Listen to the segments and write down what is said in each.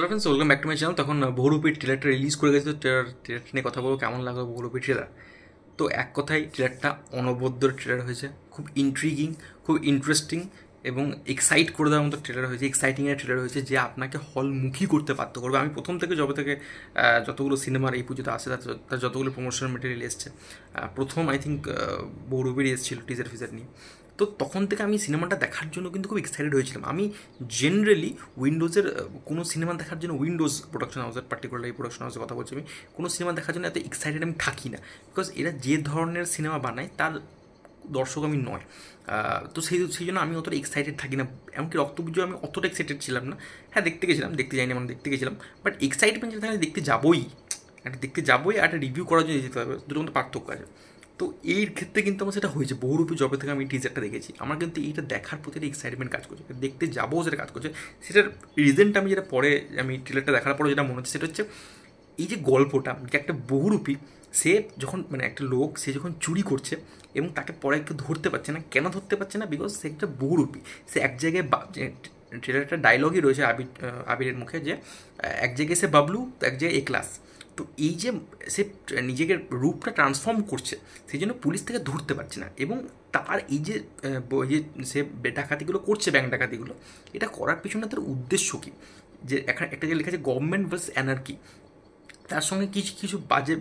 Friends, welcome back to my channel. তখন বহুরূপীর ট্রেলারটা release করে গেছে, তো ট্রেলারটা নিয়ে কথা বলবো, কেমন লাগলো বহুরূপীর ট্রেলার। তো এক কথায় ট্রেলারটা অনবদ্য ট্রেলার হয়েছে, খুব ইন্ট্রিগিং, খুব ইন্টারেস্টিং এবং এক্সাইট করে দেওয়ার মতো ট্রেলার হয়েছে, এক্সাইটিংয়ের ট্রেলার হয়েছে, যে আপনাকে হলমুখী করতে বাধ্য করবে। আমি প্রথম থেকে যবে থেকে যতগুলো সিনেমার এই পুজোতে আসে তার যতগুলো প্রমোশনাল মেটেরিয়াল এসছে, প্রথম আই থিঙ্ক বহুরূপীর এসেছিল টিজার ফিজার নিয়ে। তো তখন থেকে আমি সিনেমাটা দেখার জন্য কিন্তু খুব এক্সাইটেড হয়েছিলাম। আমি জেনারেলি উইন্ডোজের কোনো সিনেমা দেখার জন্য, উইন্ডোজ প্রোডাকশন হাউসের পার্টিকুলার এই প্রোডাকশন হাউসের কথা বলছি আমি, কোনো সিনেমা দেখার জন্য এত এক্সাইটেড আমি থাকি না, বিকজ এরা যে ধরনের সিনেমা বানায় তার দর্শক আমি নয়। তো সেই জন্য আমি অতটা এক্সাইটেড থাকি না। এমনকি রক্তবীর্য আমি অতটা এক্সাইটেড ছিলাম না। হ্যাঁ, দেখতে গেছিলাম, দেখতে যাইনি মানে দেখতে গেছিলাম, বাট এক্সাইটমেন্ট যেটা থাকে দেখতে যাবোই, একটা দেখতে যাবোই, একটা রিভিউ করার জন্য যেতে হবে, দুটোর মধ্যে পার্থক্য আছে। তো এর ক্ষেত্রে কিন্তু আমার সেটা হয়েছে, বহুরূপী জবে থেকে আমি টিজারটা দেখেছি, আমার কিন্তু এইটা দেখার প্রতি একটা এক্সাইটমেন্ট কাজ করছে, দেখতে যাবো যেটা কাজ করছে। সেটার রিজনটা আমি যেটা পরে, আমি ট্রেলারটা দেখার পরে যেটা মনে হচ্ছে সেটা হচ্ছে এই যে গল্পটা, যে একটা বহুরূপী, সে যখন মানে একটা লোক, সে যখন চুরি করছে এবং তাকে পরে কেউ ধরতে পারছে না, কেন ধরতে পারছে না? বিকজ সে একটা বহুরূপী। সে এক জায়গায় ট্রেলারটা ডায়লগই রয়েছে আবিরের মুখে, যে এক জায়গায় সে বাবলু, তো এক জায়গায় এ ক্লাস। তো এই যে সে নিজেকে রূপটা ট্রান্সফর্ম করছে, সেই জন্য পুলিশ থেকে ধরতে পারছে না। এবং তার এই যে সে ডাকাতিগুলো করছে, ব্যাংক ডাকাতিগুলো, এটা করার পিছনে তার উদ্দেশ্য কী? যে এখানে একটা যে লেখা আছে গভর্নমেন্ট ভার্সেস অ্যানার্কি, তার সঙ্গে কিছু কিছু বাজে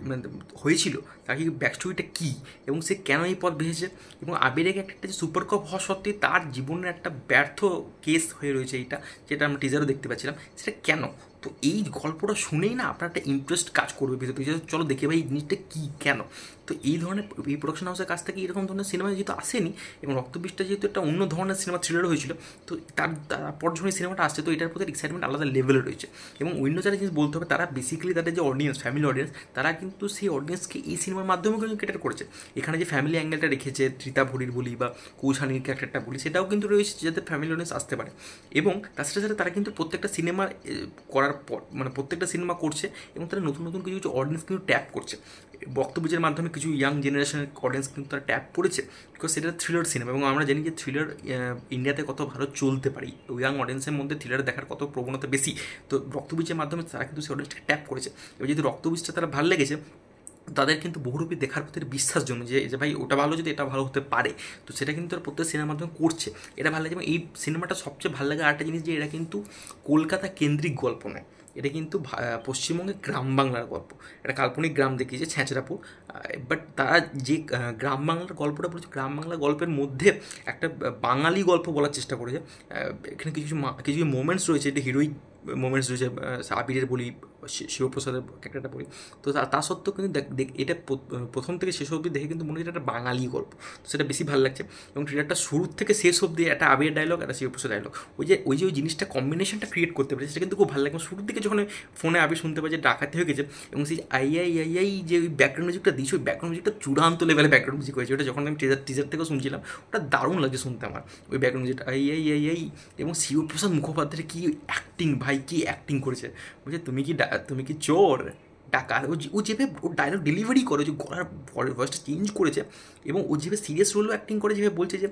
হয়েছিল, তার কি ব্যাকস্টোরিটা কী, এবং সে কেন এই পথ বেঁচেছে, এবং আবিরেকে একটা যে সুপার কাপ হওয়া সত্ত্বেও তার জীবনের একটা ব্যর্থ কেস হয়ে রয়েছে, এইটা যেটা আমরা টিজারও দেখতে পাচ্ছিলাম, সেটা কেন? তো এই গল্পটা শুনেই না আপনার একটা ইন্টারেস্ট কাজ করবে ভিতরে, চলো দেখে ভাই এই জিনিসটা কী, কেন। তো এই ধরনের, এই প্রোডাকশন হাউসের কাছ থেকে এরকম ধরনের সিনেমা যেহেতু আসেনি, এবং রক্তবীজটা যেহেতু একটা অন্য ধরনের সিনেমা থ্রিলার হয়েছিল, তো তারপর যখন এই সিনেমাটা আসছে, তো এটার প্রতি এক্সাইটমেন্ট আলাদা লেভেলে রয়েছে। এবং অন্য যারা জিনিস বলতে হবে, তারা বেসিক্যালি তাদের যে অডিয়েন্স, ফ্যামিলি অডিয়েন্স, তারা কিন্তু সেই অডিয়েন্সকে এই সিনেমার মাধ্যমে কিন্তু ক্যাটার করেছে। এখানে যে ফ্যামিলি অ্যাঙ্গেলটা রেখেছে, রীতা ভরির বলি বা কৌশানীর ক্যারেক্টারটা বলি, সেটাও কিন্তু রয়েছে যাতে ফ্যামিলি অডিয়েন্স আসতে পারে। এবং তার সাথে সাথে তারা কিন্তু প্রত্যেকটা সিনেমা করার পর, মানে প্রত্যেকটা সিনেমা করছে এবং তারা নতুন নতুন কিছু কিছু অডিয়েন্স কিন্তু ট্যাপ করছে। বক্তব্যের মাধ্যমে কিছু ইয়াং জেনারেশনের অডিয়েন্স কিন্তু তারা ট্যাপ করেছে, বিকজ সেটা থ্রিলার সিনেমা, এবং আমরা জানি যে থ্রিলার ইন্ডিয়াতে কত ভালো চলতে পারি, ইয়াং অডিয়েন্সের মধ্যে থ্রিলার দেখার কত প্রবণতা বেশি। তো রক্তবীজের মাধ্যমে তারা কিন্তু সেই অডিয়েন্সটাকে ট্যাপ করেছে। এবার যদি রক্তবীজটা তারা ভালো লেগেছে, তাদের কিন্তু বহুরূপী দেখার প্রতি বিশ্বাস জমে, যে ভাই ওটা ভালো, যদি এটা ভালো হতে পারে, তো সেটা কিন্তু তারা প্রত্যেক সিনেমার মাধ্যমে করছে। এটা ভালো লাগে। এবং এই সিনেমাটা সবচেয়ে ভালো লাগে আরেকটা জিনিস, যে এটা কিন্তু কলকাতা কেন্দ্রিক গল্প নয়, এটা কিন্তু পশ্চিমবঙ্গের গ্রাম বাংলার গল্প। একটা কাল্পনিক গ্রাম দেখিয়েছে, ছেঁচড়াপুর, বাট তারা যে গ্রাম বাংলার গল্পটা বলেছে, গ্রাম বাংলা গল্পের মধ্যে একটা বাঙালি গল্প বলার চেষ্টা করেছে। এখানে কিছু কিছু মোমেন্টস রয়েছে, এটা হিরোইক মোমেন্টস রয়েছে, আবিরের বলি, শিবপ্রসাদের ক্যারেক্টারটা বলি। তো তা সত্ত্বেও কিন্তু এটা প্রথম থেকে শেষ অবধি দেখে কিন্তু মনে হচ্ছে একটা বাঙালি গল্প, তো সেটা বেশি ভালো লাগছে। এবং ট্রেলারটা শুরু থেকে শেষ অবধি একটা আবিরের ডায়লগ, একটা শিবপ্রসাদ ডায়লগ, ওই জিনিসটা কম্বিনেশনটা ক্রিয়েট করতে পেরেছে, সেটা কিন্তু খুব ভালো লাগে। শুরুর দিকে যখন ফোনে আবির শুনতে পাই যে ডাকাতি হয়ে গেছে, এবং সেই আই যে ওই ব্যাকগ্রাউন্ড মিউজিকটা দিয়েছে, ওই ব্যাকগ্রাউন্ড মিউজিকটা চূড়ান্ত লেভেলে ব্যাকগ্রাউন্ড মিউজিক হয়েছে। ওটা যখন আমি টিজার থেকেও শুনছিলাম, ওটা দারুণ লাগছে শুনতে আমার, ওই ব্যাকগ্রাউন্ড মিউজিকটা আই। এবং শিবপ্রসাদ মুখোপাধ্যায়ের কি অ্যাক্টিং, ভাই কি অ্যাক্টিং করেছে! বলছে তুমি কি চোর ডাকাত, ও যেভাবে ওর ডায়লগ ডেলিভারি করে, যে গলার ভয়েসটা চেঞ্জ করেছে, এবং ও যেভাবে সিরিয়াস রোলও অ্যাক্টিং করে, যেভাবে বলছে যে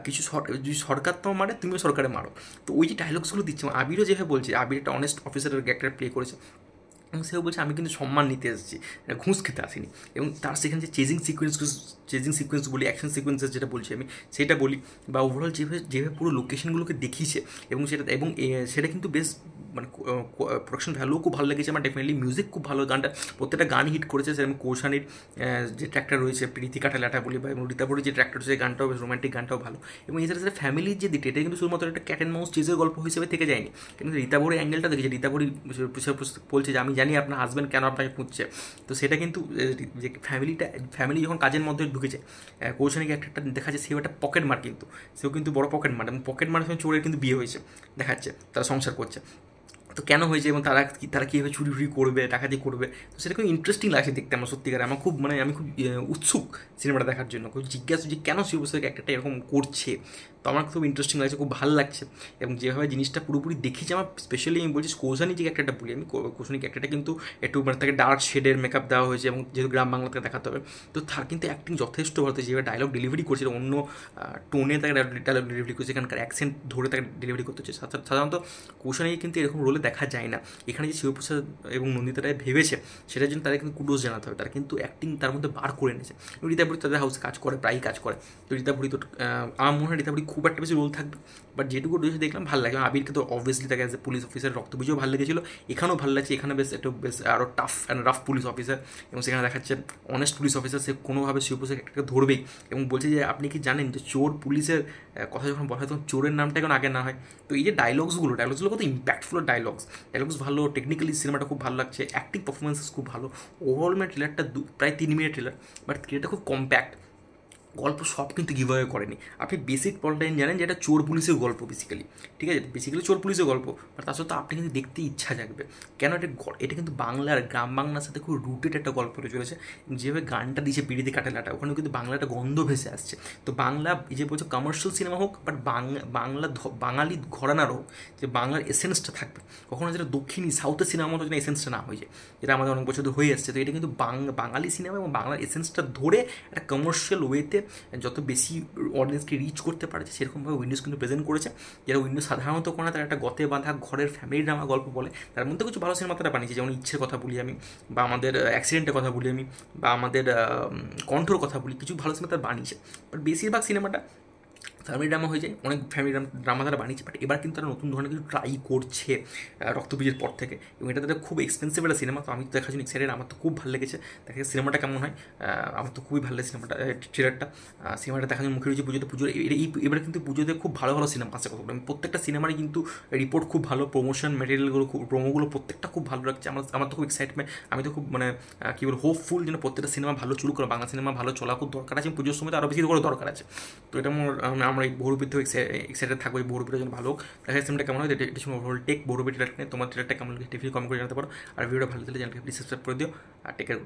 কিছু যদি সরকার তো মারে, তুমিও সরকারে মারো। তো ওই যে ডায়লগসগুলো দিচ্ছে, আবিরও যেভাবে বলছে, আবির একটা অনেস্ট অফিসারের ক্যারেক্টার প্লে করেছে, এবং সেও বলছে আমি কিন্তু সম্মান নিতে এসেছি, ঘুষ খেতে আসিনি। এবং তার সেখানে যে চেজিং সিকোয়েন্স বলি, অ্যাকশন সিকোয়েন্সেস যেটা বলছি আমি, সেটা বলি, বা ওভারঅল যেভাবে পুরো লোকেশনগুলোকে দেখিয়েছে, এবং সেটা কিন্তু বেশ মানে প্রোডাকশন ভ্যালুও খুব ভালো লেগেছে আমার। ডেফিনেটলি মিউজিক খুব ভালো, গানটা প্রত্যেকটা গান হিট করেছে। সেরকম কৌশানীর যে ট্র্যাকটা রয়েছে, প্রীতি কাটালাটা বলি, বা এবং রীতাপুরের যে ট্র্যাকটা রয়েছে, গানটাও বেশ রোমান্টিক, গানটাও ভালো। এবং এছাড়া সাথে ফ্যামিলির যে দিকটা, এটা কিন্তু শুধুমাত্র একটা ক্যাট অ্যান্ড মাউস চেজের গল্প হিসেবে থেকে যায়নি, কিন্তু রীতাপুরের অ্যাঙ্গেলটা দেখেছে। রীতাপুরি বলছে যে আমি জানি আপনার হাজব্যান্ড কেন আপনাকে খুঁজছে। তো সেটা কিন্তু যে ফ্যামিলি যখন কাজের মধ্যে ঢুকেছে, কৌশানীকে একটা দেখা যাচ্ছে, সেও একটা পকেট মার, কিন্তু সেও কিন্তু বড় পকেট মার, এবং পকেট মারের সঙ্গে চোরের কিন্তু বিয়ে হয়েছে দেখাচ্ছে, তারা সংসার করছে। তো কেন হয়েছে, এবং তারা কীভাবে চুরি ফুরি করবে, ডাকাতি করবে, তো সেটা খুব ইন্টারেস্টিং লাগছে দেখতে আমার। সত্যিকার আমার খুব আমি খুব উৎসুক সিনেমাটা দেখার জন্য, খুব জিজ্ঞাসা যে কেন শিবপ্রসাদ একটা এরকম করছে। তো আমার খুব ইন্টারেস্টিং লাগছে, খুব ভালো লাগছে। এবং যেভাবে জিনিসটা পুরোপুরি দেখেছি আমার, স্পেশালি আমি বলছি কৌশানী যে ক্যারেক্টারটা বলি আমি, কৌশানী ক্যারেক্টারটা কিন্তু একটু মানে তাকে ডার্ক শেডের মেকআপ দেওয়া হয়েছে, এবং যেহেতু গ্রাম বাংলাতে দেখাতে হবে, তো তার কিন্তু অ্যাক্টিং যথেষ্ট ভালো। যেভাবে ডায়লগ ডেলিভারি করছে, অন্য টোনে তাকে ডায়লগ ডেলিভারি করছে, এখানকার অ্যাকসেন্ট ধরে তাকে ডেলিভারি করতে হচ্ছে। সাধারণত কৌশানী কিন্তু এরকম রোলে দেখা যায় না। এখানে যে শিবপ্রসাদ এবং নন্দিতা রায় ভেবেছে সেটার জন্য তাদের কিন্তু কুডোস জানাতে হবে, তারা কিন্তু অ্যাক্টিং তার মধ্যে বার করে নিয়েছে। রীতা ভরি তাদের হাউসে কাজ করে, প্রায়ই কাজ করে। তো রীতা ভরি তো আমার মনে হয় রীতা ভরি খুব একটা বেশি রোল থাকবে, বাট যেটুকু রয়েছে দেখলাম ভালো লাগে। আবিরকে তো অবভিয়াসলি তাকে অ্যাজ এ পুলিশ অফিসার রক্তবীজও ভালো লেগেছিলো, এখানেও ভালো লাগছে। এখানে বেশ একটু বেশ আরও tough and rough police officer, এবং সেখানে দেখাচ্ছে অনেস্ট পুলিশ অফিসার, সে কোনোভাবে শিবপ্রসাদ একটা ধরবেই এবং বলছে যে আপনি কি জানেন যে চোর পুলিশের কথা যখন বলা হয় তখন চোরের নামটা এখন আগে না হয়। তো এই যে ডায়লগসগুলো কত ইম্প্যাক্টফুল ডায়লগস ভালো, টেকনিক্যালি সিনেমাটা খুব ভালো লাগছে, অ্যাক্টিং পারফরমেন্সেস খুব ভালো। ওভারঅল মানে ট্রেলারটা প্রায় 3 মিনিট ট্রেলার, বাট ট্রেলারটা খুব কম্প্যাক্ট, গল্প সব কিন্তু গিভওয়ে করেনি। আপনি বেসিক প্লটলাইন জানেন যে এটা চোর পুলিশের গল্প বেসিক্যালি, ঠিক আছে, বেসিক্যালি চোর পুলিশের গল্প, বাট তার সত্ত্বেও আপনি কিন্তু দেখতে ইচ্ছা জাগবে। কেন এটা কিন্তু বাংলার, গ্রাম বাংলার সাথে খুব রুটেড একটা গল্প হতে চলেছে। যেভাবে গানটা দিয়েছে বিড়িতে কাটালাটা, ওখানেও কিন্তু বাংলা একটা গন্ধ ভেসে আসছে। তো বাংলা এই যে বলছে কমার্শিয়াল সিনেমা হোক, বাট বাংলা বাঙালি ঘরানার হোক, যে বাংলার এসেন্সটা থাকবে, কখনো যেটা দক্ষিণী সাউথের সিনেমার মতো যেন এসেন্সটা না হয়ে যায়, যেটা আমাদের অনেক বছর ধরে হয়ে আসছে। তো এটা কিন্তু বাঙালি সিনেমা এবং বাংলার এসেন্সটা ধরে একটা কমার্শিয়াল ওয়েতে যত বেশি অডিয়েন্সকে রিচ করতে পারছে সেরকমভাবে উইন্ডোজ কিন্তু প্রেজেন্ট করেছে। যারা উইন্ডোজ সাধারণত কোনো তারা একটা গতে বাঁধা ঘরের ফ্যামিলি ড্রামা গল্প বলে, তার মধ্যে কিছু ভালো সিনেমা তারা বানিয়েছে, যেমন ইচ্ছের কথা বলি আমি, বা আমাদের অ্যাক্সিডেন্টের কথা বলি আমি, বা আমাদের কণ্ঠর কথা বলি, কিছু ভালো সিনেমা তারা বানিয়েছে। বাট বেশিরভাগ সিনেমাটা ফ্যামিলি ড্রামা হয়ে যায়, অনেক ফ্যামিলি ড্রামা তারা বানিয়েছে, বাট এবার কিন্তু তারা নতুন ধরনের কিছু ট্রাই করছে রক্তবীজের পর থেকে, এবং এটা তাদের খুব এক্সপেন্সিভ একটা সিনেমা। তো আমি তো দেখার জন্য এক্সাইটেড, আমার তো খুব ভালো লেগেছে। দেখা সিনেমাটা কেমন হয়, আমার তো খুবই ভালো লাগে সিনেমাটা, ট্রেলারটা। সিনেমাটা দেখার জন্য মুখে রয়েছে পুজোর এবারে কিন্তু পুজোতে খুব ভালো ভালো সিনেমা আসছে কথা বললাম, প্রত্যেকটা সিনেমারই কিন্তু রিপোর্ট খুব ভালো, প্রমোশন ম্যাটেরিয়ালগুলো প্রোমোগুলো প্রত্যেকটা খুব ভালো লাগছে। আমার তো খুব এক্সাইটমেন্ট, আমি তো খুব মানে কী বলবো হোপফুল যেন প্রত্যেকটা সিনেমা ভালো চুরুক করে, বাংলা সিনেমা ভালো চলা খুব দরকার আছে, পুজোর সময় তো আরও বেশি করে দরকার আছে। তো এটা আমরা এই বহুরূপীর থেকে এক্সাইটেড থাকবো, এই বহুরূপীর জন্য ভালো হোক। দেখা সিনেমাটা কেমন হয়, এটা ওভারঅল টেক বহুরূপী ট্রেলার নিয়ে তোমার ট্রেলারটা কেমন লাগে টিভি কমেন্ট করে জানাতে পারো। আর ভিডিওটা ভালো লাগলে চ্যানেলকে প্লিজ সাবস্ক্রাইব করে দিও, আর টেকের।